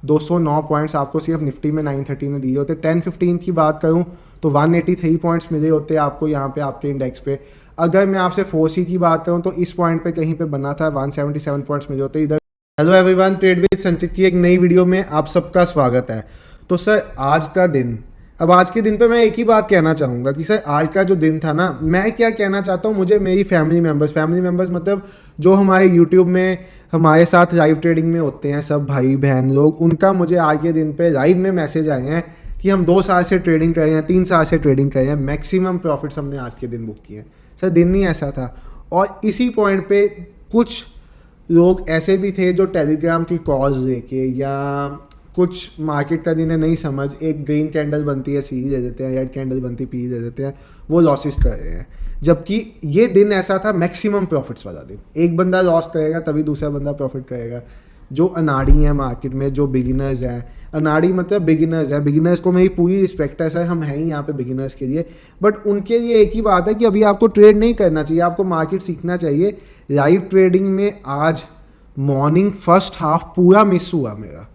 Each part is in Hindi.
209 पॉइंट्स आपको सिर्फ निफ्टी में 930 में दिए होते। 10-15 की बात करूं तो 183 पॉइंट्स मिले होते आपको यहाँ पे आपके इंडेक्स पे। अगर मैं आपसे फोर्सी की बात करूं तो इस पॉइंट पे कहीं पे बना था, 177 पॉइंट्स मिले होते इधर। हेलो एवरीवन, ट्रेड विद संचित की एक नई वीडियो में आप सबका स्वागत है। तो सर आज का दिन, अब आज के दिन पे मैं एक ही बात कहना चाहूँगा कि सर आज का जो दिन था ना, मैं क्या कहना चाहता हूँ, मुझे मेरी फैमिली मेम्बर्स मतलब जो हमारे यूट्यूब में हमारे साथ लाइव ट्रेडिंग में होते हैं सब भाई बहन लोग, उनका मुझे आज के दिन पे लाइव में मैसेज आए हैं कि हम 2 साल से ट्रेडिंग कर रहे हैं, 3 साल से ट्रेडिंग कर रहे हैं, मैक्सिमम प्रॉफिट्स हमने आज के दिन बुक किए हैं। सर दिन ही ऐसा था। और इसी पॉइंट पे कुछ लोग ऐसे भी थे जो टेलीग्राम की कॉल्स लेके या कुछ मार्केट का जिन्हें नहीं समझ, एक ग्रीन कैंडल बनती है सी दे देते हैं, रेड कैंडल बनती है पी दे देते हैं, वो लॉसेस कर रहे हैं। जबकि ये दिन ऐसा था मैक्सिमम प्रॉफिट्स वाला दिन। एक बंदा लॉस करेगा तभी दूसरा बंदा प्रॉफिट करेगा। जो अनाड़ी हैं मार्केट में, जो बिगिनर्स हैं, अनाड़ी मतलब बिगिनर्स हैं, बिगिनर्स को मेरी पूरी रिस्पेक्ट है सर, हम हैं ही यहाँ पे बिगिनर्स के लिए, बट उनके लिए एक ही बात है कि अभी आपको ट्रेड नहीं करना चाहिए, आपको मार्केट सीखना चाहिए। लाइव ट्रेडिंग में आज मॉर्निंग फर्स्ट हाफ पूरा मिस हुआ मेरा,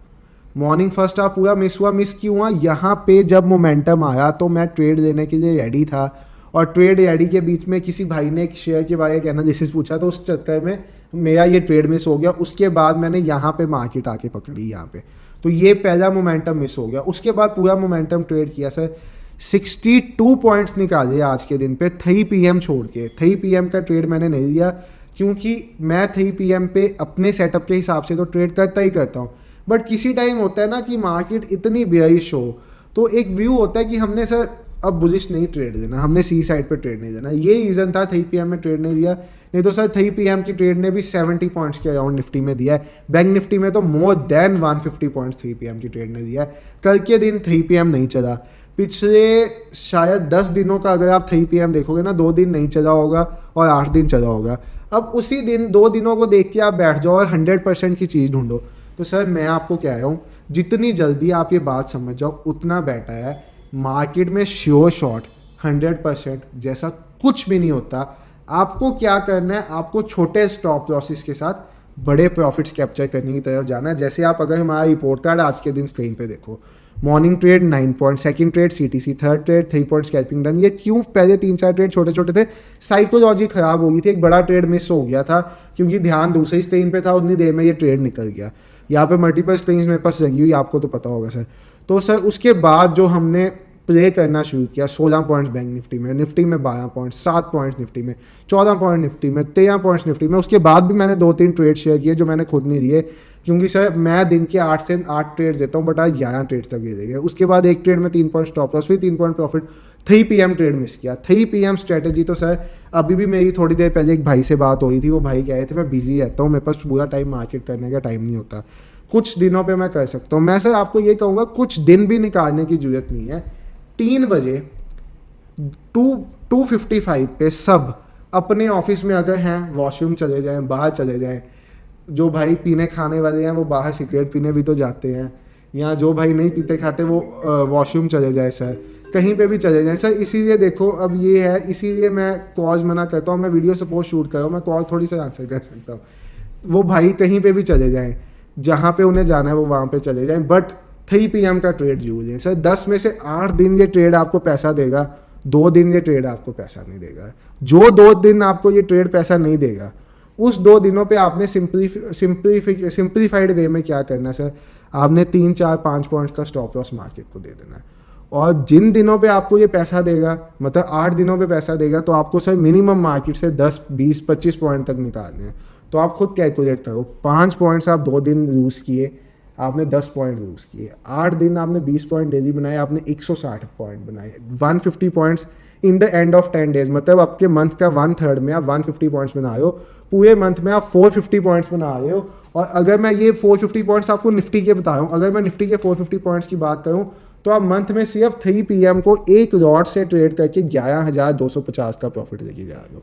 मॉर्निंग फर्स्ट हाफ पूरा मिस हुआ। मिस क्यों हुआ? यहाँ पे जब मोमेंटम आया तो मैं ट्रेड लेने के लिए रेडी था, और ट्रेड रेडी के बीच में किसी भाई ने एक शेयर के बारे में एनालिसिस पूछा, तो उस चक्कर में मेरा ये ट्रेड मिस हो गया। उसके बाद मैंने यहाँ पे मार्केट आके पकड़ी यहाँ पे, तो ये पहला मोमेंटम मिस हो गया। उसके बाद पूरा मोमेंटम ट्रेड किया सर, 62 पॉइंट्स निकाले आज के दिन पे 3 PM छोड़ के। 3 PM का ट्रेड मैंने नहीं लिया क्योंकि मैं 3 PM पे अपने सेटअप के हिसाब से तो ट्रेड करता ही करता हूँ, बट किसी टाइम होता है ना कि मार्केट इतनी बेयरिश हो, तो एक व्यू होता है कि हमने सर अब बुलिश नहीं ट्रेड देना, हमने सी साइड पे ट्रेड नहीं देना। ये रीज़न था 3 PM में ट्रेड नहीं दिया। नहीं तो सर 3 PM की ट्रेड ने भी 70 पॉइंट्स के अराउंड निफ्टी में दिया है। बैंक निफ्टी में तो मोर देन 150 पॉइंट्स 3 PM की ट्रेड ने दिया है। कल के दिन 3 PM नहीं चला। पिछले शायद 10 दिनों का अगर आप 3 PM देखोगे ना, 2 दिन नहीं चला होगा और 8 दिन चला होगा। अब उसी दिन 2 दिनों को देख के आप बैठ जाओ और 100% की चीज़ ढूंढो। तो सर मैं आपको कह रहा हूँ, जितनी जल्दी आप ये बात समझ जाओ उतना बेटर है। मार्केट में श्योर शॉट 100% जैसा कुछ भी नहीं होता। आपको क्या करना है, आपको छोटे स्टॉप लॉसेस के साथ बड़े प्रॉफिट्स कैप्चर करने की तरफ जाना है। जैसे आप अगर हमारा रिपोर्ट कार्ड आज के दिन स्क्रीन पे देखो, morning trade 9 point, second trade CTC, third trade 3 point scalping done. ये क्यों? पहले 3-4 ट्रेड छोटे छोटे थे, साइकोलॉजी खराब हो गई थी, एक बड़ा ट्रेड मिस हो गया था क्योंकि ध्यान दूसरी स्क्रीन पे था, उतनी देर में ये ट्रेड निकल गया। यहाँ पे मल्टीपल स्क्रीन मेरे पास लगी हुई, आपको तो पता होगा सर। तो सर उसके बाद जो हमने प्ले करना शुरू किया, 16 पॉइंट्स बैंक निफ्टी में, 12 पॉइंट्स, 7 पॉइंट्स निफ्टी में, 14 पॉइंट निफ्टी में, 13 पॉइंट्स निफ्टी में। उसके बाद भी मैंने 2-3 ट्रेड शेयर किए जो मैंने खुद नहीं दिए, क्योंकि सर मैं दिन के 8 से 8 ट्रेड देता हूँ, बट आज 11 ट्रेड्स तक दे देंगे। उसके बाद एक ट्रेड में 3 पॉइंट स्टॉप लॉस, फिर 3 point profit. 3 PM trade miss किया। 3 PM स्ट्रेटेजी तो सर अभी भी मेरी थोड़ी देर पहले एक भाई से बात हो रही थी, वो भाई कह रहे थे मैं बिजी रहता हूँ, मेरे पास पूरा टाइम मार्केट करने का टाइम नहीं होता, कुछ दिनों पे मैं कर सकता हूँ। मैं सर आपको ये कहूँगा कुछ दिन भी निकालने की जरूरत नहीं है। 3 बजे 2:55 पे सब अपने ऑफिस में अगर हैं, वॉशरूम चले जाएं, बाहर चले जाएं। जो भाई पीने खाने वाले हैं वो बाहर सिगरेट पीने भी तो जाते हैं, या जो भाई नहीं पीते खाते वो वॉशरूम चले जाए सर, कहीं पे भी चले जाएं सर। इसीलिए देखो अब ये है, इसीलिए मैं कॉल्स मना करता हूँ। मैं वीडियो सपोज शूट कर रहा हूँ, मैं कॉल थोड़ी सा आंसर कर सकता हूँ। वो भाई कहीं पे भी चले जाएं, जहाँ पे उन्हें जाना है वो वहाँ पे चले जाएं, बट 3 PM का ट्रेड यूज है सर। 10 में से 8 दिन ये ट्रेड आपको पैसा देगा, 2 दिन ये ट्रेड आपको पैसा नहीं देगा। जो 2 दिन आपको ये ट्रेड पैसा नहीं देगा, उस 2 दिनों पे आपने सिंप्लीफाइड वे में क्या करना सर, आपने 3-4-5 पॉइंट्स का स्टॉप लॉस मार्केट को दे देना है। और जिन दिनों पे आपको ये पैसा देगा, मतलब 8 दिनों पे पैसा देगा, तो आपको सर मिनिमम मार्केट से 10-20-25 पॉइंट तक निकालने हैं। तो आप खुद कैलकुलेट करो, 5 पॉइंट्स आप 2 दिन लूज़ किए, आपने 10 पॉइंट लूज़ किए। 8 दिन आपने 20 पॉइंट डेली बनाए, आपने 160 पॉइंट बनाए। 150 points in the end of 10 days, मतलब आपके मंथ का 1/3 में आप 150 पॉइंट्स बना रहे हो, पूरे मंथ में आप 450 पॉइंट्स बना रहे हो। और अगर मैं ये 450 पॉइंट्स आपको निफ्टी के बता रहा हूँ, अगर मैं निफ्टी के 450 पॉइंट्स की बात करूँ, तो आप मंथ में सिर्फ 3 PM को एक लॉट से ट्रेड करके 11,250 का प्रॉफिट लेके जा रहे हो।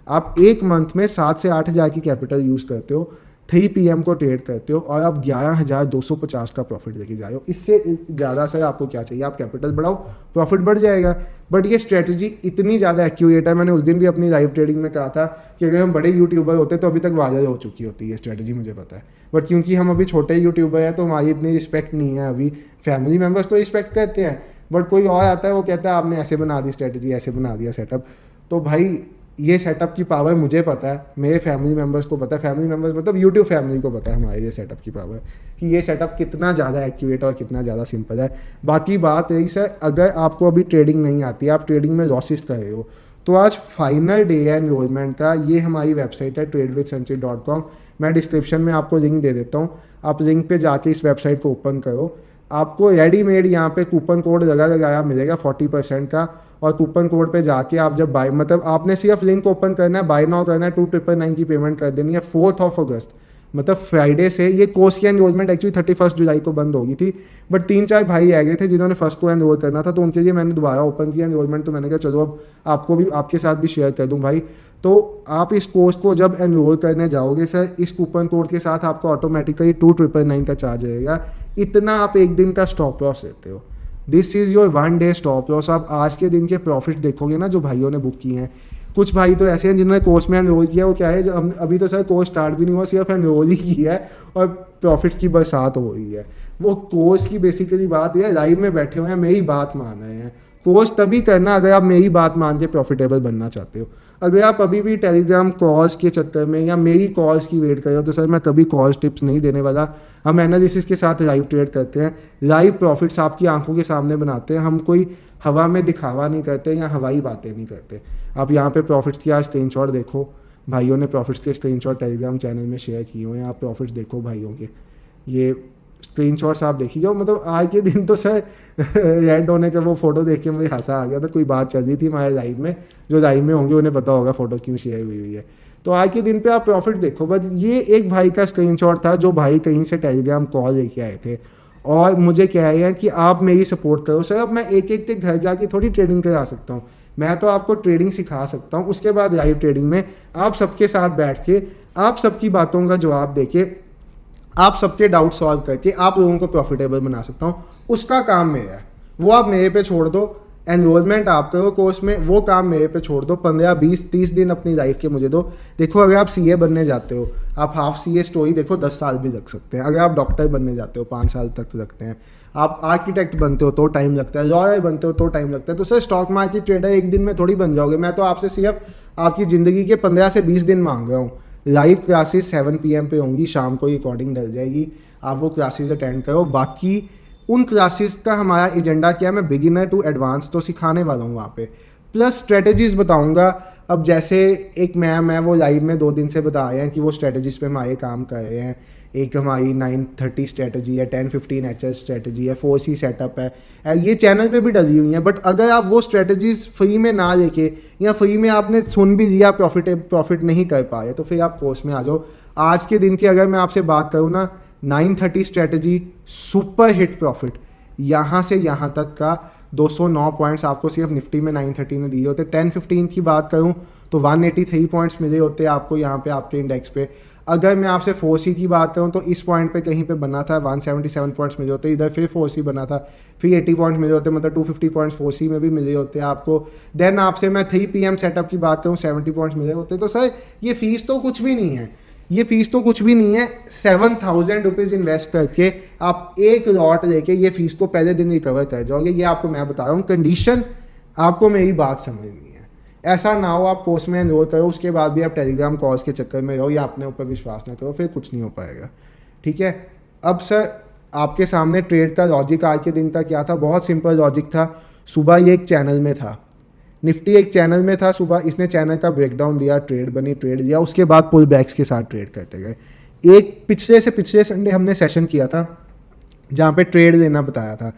आप एक मंथ में 7 से 8 हज़ार की कैपिटल यूज़ करते हो, 3 PM को ट्रेड करते हो और आप 11,250 का प्रॉफिट लेके जा रहे हो, इससे ज़्यादा सर आपको क्या चाहिए? आप कैपिटल बढ़ाओ, प्रॉफिट बढ़ जाएगा। बट ये स्ट्रेटजी इतनी ज़्यादा एक्यूरेट है, मैंने उस दिन भी अपनी लाइव ट्रेडिंग में कहा था कि अगर हम बड़े यूट्यूबर होते तो अभी तक वायरल हो चुकी होती है स्ट्रेटजी, मुझे पता है। बट क्योंकि हम अभी छोटे यूट्यूबर हैं तो हमारी इतनी रिस्पेक्ट नहीं है अभी। फैमिली मेम्बर्स तो रिस्पेक्ट करते हैं, बट कोई और आता है वो कहता है आपने ऐसे बना दी स्ट्रेटजी, ऐसे बना दिया सेटअप। तो भाई ये सेटअप की पावर मुझे पता है, मेरे फैमिली मेम्बर्स को पता है, फैमिली मेम्बर्स मतलब यूट्यूब फैमिली को पता है हमारे ये सेटअप की पावर, कि ये सेटअप कितना ज़्यादा एक्यूरेट और कितना ज़्यादा सिंपल है। बाकी बात यही सर, अगर आपको अभी ट्रेडिंग नहीं आती, आप ट्रेडिंग में लॉसेस कर रहे हो, तो आज फाइनल डे है एनरोलमेंट का। ये हमारी वेबसाइट है tradewithsanchit.com, मैं डिस्क्रिप्शन में आपको लिंक दे देता हूँ, आप लिंक पे जाके इस वेबसाइट को ओपन करो। आपको रेडीमेड यहाँ पे कूपन कोड लगाया मिलेगा 40% का, और कूपन कोड पे जाके आप जब बाय, मतलब आपने सिर्फ लिंक ओपन करना है, बाय नाउ करना है, 2,999 की पेमेंट कर देनी है 4 अगस्त, मतलब फ्राइडे से। ये कोर्स की एनरोलमेंट एक्चुअली 31 जुलाई को बंद होगी थी, बट 3-4 भाई आ गए थे जिन्होंने फर्स्ट को एनरोल करना था, तो उनके लिए मैंने दोबारा ओपन किया एनरोलमेंट। तो मैंने कहा चलो अब आपको भी, आपके साथ भी शेयर कर दूँ भाई। तो आप इस कोर्स को जब एनरोल करने जाओगे सर, इस कूपन कोड के साथ आपको ऑटोमेटिकली 2,999 का चार्ज रहेगा। इतना आप एक दिन का स्टॉप लॉस लेते हो, this is your 1 day stop loss. आप आज के दिन के प्रॉफिट देखोगे ना जो भाइयों ने बुक किए हैं, कुछ भाई तो ऐसे हैं जिन्होंने कोर्स में एनरोल किया, वो क्या है जो अभी तो सर कोर्स स्टार्ट भी नहीं हुआ, सिर्फ एनरोल ही किया है और प्रॉफिट्स की बरसात हो रही है। वो कोर्स की बेसिकली बात है, लाइव में बैठे हुए हैं, मेरी बात मान रहे हैं। कोर्स तभी करना अगर आप मेरी बात मान के प्रॉफिटेबल बनना चाहते हो। अगर आप अभी भी टेलीग्राम कॉल्स के चक्कर में या मेरी कॉल्स की वेट कर रहे हो, तो सर मैं कभी कॉल्स टिप्स नहीं देने वाला। हम एनालिसिस के साथ लाइव ट्रेड करते हैं, लाइव प्रॉफिट्स आपकी आंखों के सामने बनाते हैं। हम कोई हवा में दिखावा नहीं करते या हवाई बातें नहीं करते। आप यहाँ पे प्रॉफिट्स की आज स्क्रीनशॉट देखो, भाइयों ने प्रॉफिट्स के स्क्रीनशॉट टेलीग्राम चैनल में शेयर किए हुए हैं। आप प्रॉफिट्स देखो भाइयों के, ये स्क्रीनशॉट्स आप देखिए जाओ। मतलब आज के दिन तो सर रेड होने का वो फोटो देख के मुझे हंसा आ गया था। कोई बात चल रही थी हमारे लाइव में, जो लाइव में होंगे उन्हें पता होगा फोटो क्यों शेयर हुई है। तो आज के दिन पे आप प्रॉफिट देखो। बस ये एक भाई का स्क्रीनशॉट था, जो भाई कहीं से टेलीग्राम कॉल लेके आए थे और मुझे कह रहे हैं कि आप मेरी सपोर्ट करो। सर अब मैं एक एक के घर जाके थोड़ी ट्रेडिंग करा सकता हूँ, मैं तो आपको ट्रेडिंग सिखा सकता हूँ। उसके बाद लाइव ट्रेडिंग में आप सबके साथ बैठ के, आप सबकी बातों का जवाब देके, आप सबके डाउट सॉल्व करके आप लोगों को प्रॉफिटेबल बना सकता हूँ। उसका काम मेरा है, वो आप मेरे पे छोड़ दो। एनरोलमेंट आप करो कोर्स में, वो काम मेरे पे छोड़ दो। 15, 20, 30 दिन अपनी लाइफ के मुझे दो। देखो अगर आप सीए बनने जाते हो, आप हाफ सीए स्टोरी देखो 10 साल भी लग सकते हैं। अगर आप डॉक्टर बनने जाते हो 5 साल तक लगते हैं। आप आर्किटेक्ट बनते हो तो टाइम लगता है, लॉयर बनते हो तो टाइम लगता है। तो सर स्टॉक मार्केट ट्रेडर एक दिन में थोड़ी बन जाओगे। मैं तो आपसे सिर्फ आपकी ज़िंदगी के 15 से 20 दिन मांग रहा हूँ। लाइव क्लासेस 7 PM पे होंगी, शाम को रिकॉर्डिंग डल जाएगी, आप वो क्लासेस अटेंड करो। बाकी उन क्लासेस का हमारा एजेंडा क्या है, मैं बिगिनर टू एडवांस तो सिखाने वाला हूँ वहाँ पे, प्लस स्ट्रेटजीज बताऊँगा। अब जैसे एक मैं वो लाइव में 2 दिन से बता रहे हैं कि वो स्ट्रेटजीज पे हमारे काम कर रहे हैं। एक हमारी 930 स्ट्रेटजी है, 10-15 HS स्ट्रेटजी है, 4C सेटअप है, ये चैनल पे भी डली हुई हैं। बट अगर आप वो स्ट्रेटजीज फ्री में ना लेके, या फ्री में आपने सुन भी लिया प्रॉफिट नहीं कर पाए, तो फिर आप कोर्स में आ जाओ। आज के दिन की अगर मैं आपसे बात करूँ ना, 930 स्ट्रेटजी सुपर हिट प्रॉफिट, यहाँ से यहाँ तक का 209 पॉइंट्स आपको सिर्फ निफ्टी में 930 ने दिए होते। 10-15 की बात करूँ तो 183 पॉइंट्स मिले होते आपको यहाँ पे आपके इंडेक्स पे। अगर मैं आपसे 4C की बात करूँ तो इस पॉइंट पे कहीं पे बना था 177 पॉइंट्स मिले होते, इधर फिर 4C बना था, फिर 80 पॉइंट्स मिले होते, मतलब 250 पॉइंट्स 4C में भी मिले होते आपको। देन आपसे मैं 3 PM सेटअप की बात करूँ 70 पॉइंट्स मिले होते। तो सर ये फीस तो कुछ भी नहीं है, ये फीस तो कुछ भी नहीं है। 7,000 रुपीज़ इन्वेस्ट करके आप एक लॉट लेके ये फीस को पहले दिन रिकवर कर जाओगे। ये आपको मैं बता रहा हूँ, कंडीशन आपको मेरी बात समझनी है। ऐसा ना हो आप कोर्स में एनरोल करो, उसके बाद भी आप टेलीग्राम कॉल्स के चक्कर में रहो या अपने ऊपर विश्वास ना करो, फिर कुछ नहीं हो पाएगा। ठीक है। अब सर आपके सामने ट्रेड का लॉजिक आज के दिन का क्या था, बहुत सिंपल लॉजिक था। सुबह ये एक चैनल में था, निफ्टी एक चैनल में था, सुबह इसने चैनल का ब्रेकडाउन दिया, ट्रेड बनी, ट्रेड लिया, उसके बाद पुल बैक्स के साथ ट्रेड करते गए। एक पिछले से पिछले संडे हमने सेशन किया था जहाँ पे ट्रेड लेना बताया था,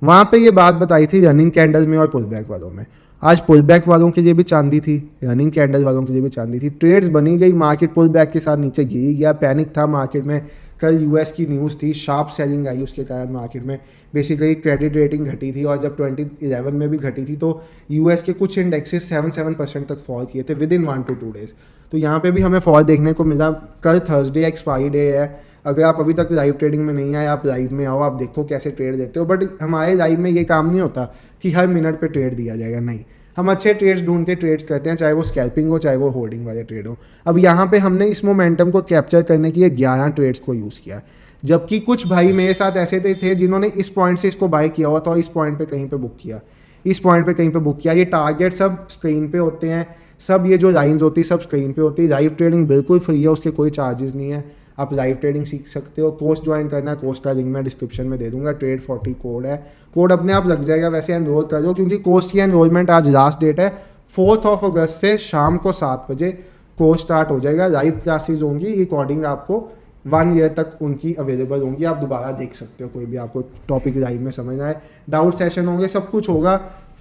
वहाँ पे ये बात बताई थी रनिंग कैंडल में और पुल बैक वालों में। आज पुल बैक वालों के लिए भी चांदी थी, रनिंग कैंडल वालों के लिए भी चांदी थी। ट्रेड्स बनी गई, मार्केट पुल बैक के साथ नीचे गिर गया, पैनिक था मार्केट में, कल यूएस की न्यूज़ थी, शार्प सेलिंग आई उसके कारण मार्केट में, बेसिकली क्रेडिट रेटिंग घटी थी और जब 2011 में भी घटी थी तो यूएस के कुछ इंडेक्सेस 7% तक फॉल किए थे विद इन 1 to 2 days। तो यहाँ पे भी हमें फॉल देखने को मिला। कल थर्सडे एक्सपायरी डे है, अगर आप अभी तक लाइव ट्रेडिंग में नहीं आए, आप लाइव में आओ, आप देखो कैसे ट्रेड देते हो। बट हमारे लाइव में ये काम नहीं होता कि हर मिनट पे ट्रेड दिया जाएगा, नहीं, हम अच्छे ट्रेड्स ढूंढते ट्रेड्स करते हैं, चाहे वो स्कैल्पिंग हो चाहे वो होल्डिंग वाले ट्रेड हो। अब यहाँ पे हमने इस मोमेंटम को कैप्चर करने के लिए 11 ट्रेड्स को यूज़ किया, जबकि कुछ भाई मेरे साथ ऐसे थे जिन्होंने इस पॉइंट से इसको बाय किया हुआ था और इस पॉइंट पे कहीं पे बुक किया, इस पॉइंट पे कहीं पे बुक किया। ये टारगेट सब स्क्रीन पे होते हैं, सब ये जो लाइंस होती है सब स्क्रीन पे होती है। लाइव ट्रेडिंग बिल्कुल फ्री है, उसके कोई चार्जेस नहीं है, आप लाइव ट्रेडिंग सीख सकते हो। कोर्स ज्वाइन करना है, कोर्स का लिंक मैं डिस्क्रिप्शन में दे दूंगा, ट्रेड 40 कोड है, कोड अपने आप लग जाएगा। वैसे एनरोल कर दो क्योंकि कोर्स की एनरोलमेंट आज लास्ट डेट है, 4 अगस्त से शाम को 7 बजे कोर्स स्टार्ट हो जाएगा। लाइव क्लासेस होंगी, रिकॉर्डिंग आपको 1 ईयर तक उनकी अवेलेबल होंगी, आप दोबारा देख सकते हो कोई भी आपको टॉपिक लाइव में समझ आए। डाउट सेशन होंगे, सब कुछ होगा।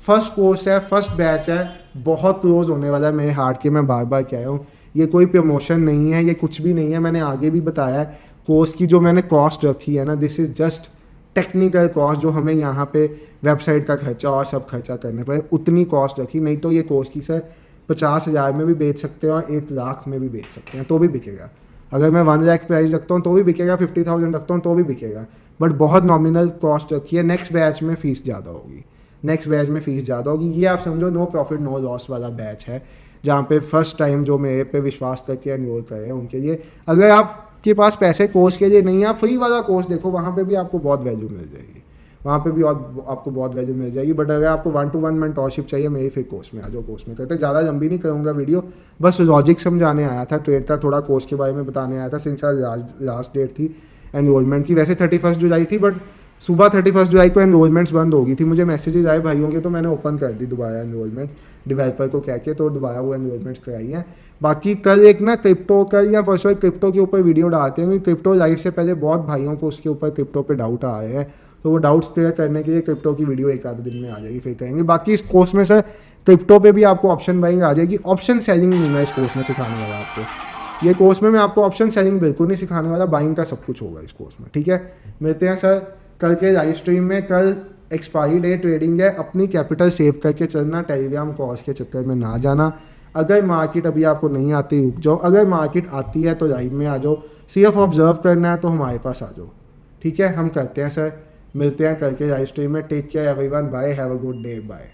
फर्स्ट कोर्स है, फर्स्ट बैच है, बहुत क्लोज होने वाला है मेरे हार्ट के, मैं बार बार कह रहा हूँ। ये कोई प्रमोशन नहीं है, ये कुछ भी नहीं है, मैंने आगे भी बताया है। कोर्स की जो मैंने कॉस्ट रखी है ना, this is just technical cost, जो हमें यहाँ पे वेबसाइट का खर्चा और सब खर्चा करने पड़े, उतनी कॉस्ट रखी। नहीं तो ये कोर्स की सर 50,000 में भी बेच सकते हैं और 1 लाख में भी बेच सकते हैं तो भी बिकेगा। अगर मैं 1 लाख प्राइस रखता हूँ तो भी बिकेगा, 50,000 रखता हूँ तो भी बिकेगा, बट बहुत नॉमिनल कॉस्ट रखी है। नेक्स्ट बैच में फ़ीस ज़्यादा होगी, नेक्स्ट बैच में फ़ीस ज़्यादा होगी। ये आप समझो नो प्रॉफिट नो लॉस वाला बैच है, जहाँ पे फर्स्ट टाइम जो मेरे पे विश्वास करके एनरोल कर रहे हैं उनके लिए। अगर आपके पास पैसे कोर्स के लिए नहीं है, आप फ्री वाला कोर्स देखो, वहाँ पे भी आपको बहुत वैल्यू मिल जाएगी, वहाँ पे भी और आपको बहुत वैल्यू मिल जाएगी। बट अगर आपको 1-to-1 मेंटोरशिप चाहिए, मेरी फिर कोर्स में आ जाओ, कोर्स में करते। ज़्यादा लंबी नहीं करूँगा वीडियो, बस लॉजिक समझाने आया था, ट्रेड का थोड़ा कोर्स के बारे में बताने आया था। सिंस लास्ट डेट थी एनरोलमेंट की, वैसे 31 जुलाई थी, बट सुबह 31 जुलाई को एनरोलमेंट्स बंद हो गई थी। मुझे मैसेजेस आए भाइयों के, तो मैंने ओपन कर दी दोबारा एनरोलमेंट डेवलपर को कह के, तो दोबारा वो एनरोलमेंट्स कराई हैं। बाकी कल एक ना क्रिप्टो, कल या परसों क्रिप्टो के ऊपर वीडियो डालते हैं। क्रिप्टो लाइव से पहले बहुत भाइयों को उसके ऊपर क्रिप्टो पे डाउट आ रहे हैं, तो वो डाउट्स क्लियर करने के लिए क्रिप्टो की वीडियो एक आधे दिन में आ जाएगी, फिर करेंगे। बाकी इस कोर्स में सर क्रिप्टो पे भी आपको ऑप्शन बाइंग आ जाएगी, ऑप्शन सेलिंग नहीं मैं इस कोर्स में सिखाने वाला आपको। ये कोर्स में मैं आपको ऑप्शन सेलिंग बिल्कुल नहीं सिखाने वाला, बाइंग का सब कुछ होगा इस कोर्स में, ठीक है। मिलते हैं सर कल के लाइव स्ट्रीम में। कल एक्सपायरी डे ट्रेडिंग है, अपनी कैपिटल सेव करके चलना, टेलीग्राम कॉल्स के चक्कर में ना जाना। अगर मार्केट अभी आपको नहीं आती रुक जाओ, अगर मार्केट आती है तो लाइव में आ जाओ, सिर्फ ऑब्जर्व करना है तो हमारे पास आ जाओ, ठीक है। हम करते हैं सर, मिलते हैं कल के लाइव स्ट्रीम में। Take care everyone, bye, have a good day, bye.